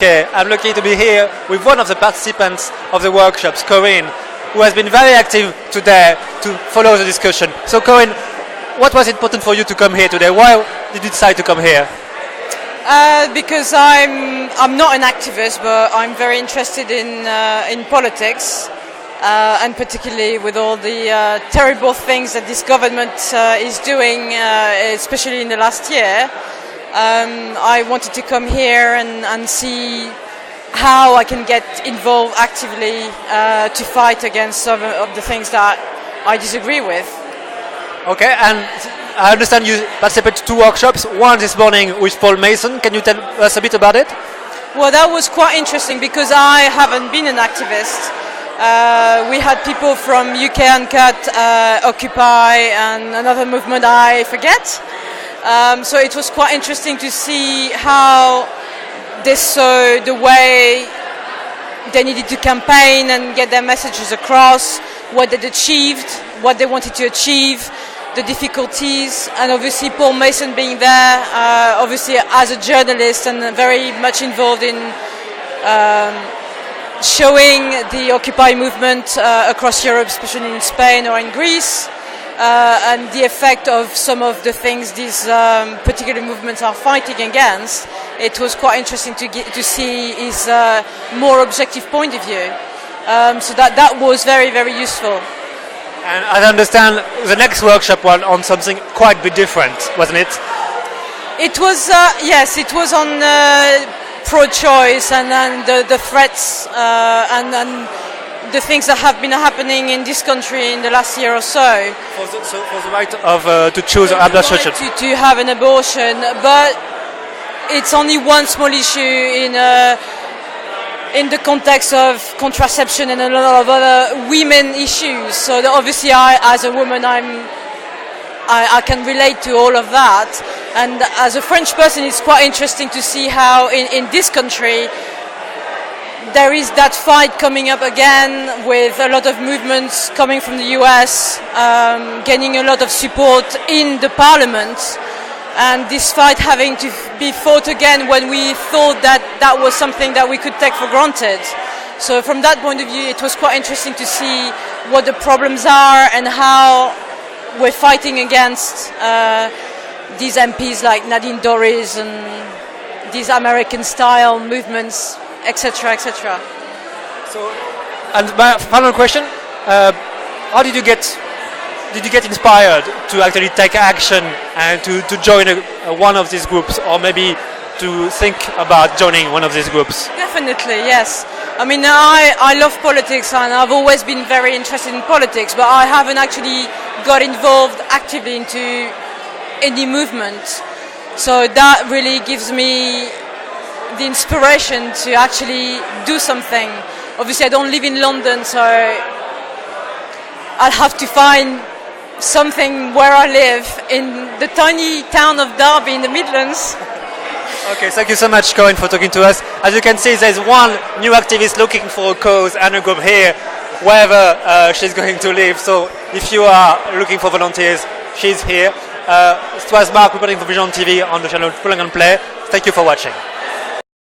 Okay, I'm lucky to be here with one of the participants of the workshops, Corinne, who has been very active today to follow the discussion. So Corinne, what was important for you to come here today? Why did you decide to come here? Because I'm not an activist, but I'm very interested in politics, and particularly with all the terrible things that this government is doing, especially in the last year. I wanted to come here and see how I can get involved actively to fight against some of the things that I disagree with. Okay, and I understand you participated in 2 workshops, one this morning with Paul Masson. Can you tell us a bit about it? Well, that was quite interesting because I haven't been an activist. We had people from UK Uncut, Occupy and another movement I forget. So it was quite interesting to see how they saw the way they needed to campaign and get their messages across, what they'd achieved, what they wanted to achieve, the difficulties, and obviously Paul Masson being there, obviously as a journalist and very much involved in showing the Occupy movement across Europe, especially in Spain or in Greece. And the effect of some of the things these particular movements are fighting against. It was quite interesting to see his more objective point of view. So that was very, very useful. And I understand the next workshop was on something quite a bit different, wasn't it? It was, yes, it was on pro-choice and the threats and the things that have been happening in this country in the last year or so. For the right of to choose an abortion. To have an abortion, but it's only one small issue in the context of contraception and a lot of other women issues. So obviously, as a woman, I can relate to all of that. And as a French person, it's quite interesting to see how in this country there is that fight coming up again with a lot of movements coming from the US, gaining a lot of support in the parliament, and this fight having to be fought again when we thought that that was something that we could take for granted. So from that point of view, it was quite interesting to see what the problems are and how we're fighting against these MPs like Nadine Dorries and these American-style movements, etc., etc. So, and my final question: how did you get inspired to actually take action and to join one of these groups, or maybe to think about joining one of these groups? Definitely, yes. I mean, I love politics and I've always been very interested in politics, but I haven't actually got involved actively into any movement. So that really gives me the inspiration to actually do something. Obviously I don't live in London, so I'll have to find something where I live in the tiny town of Derby in the Midlands. Okay, thank you so much, Corinne, for talking to us. As you can see, there's one new activist looking for a cause and a group here, wherever she's going to live. So if you are looking for volunteers, she's here. It was Mark reporting for Vision TV on the channel Plug and Play. Thank you for watching.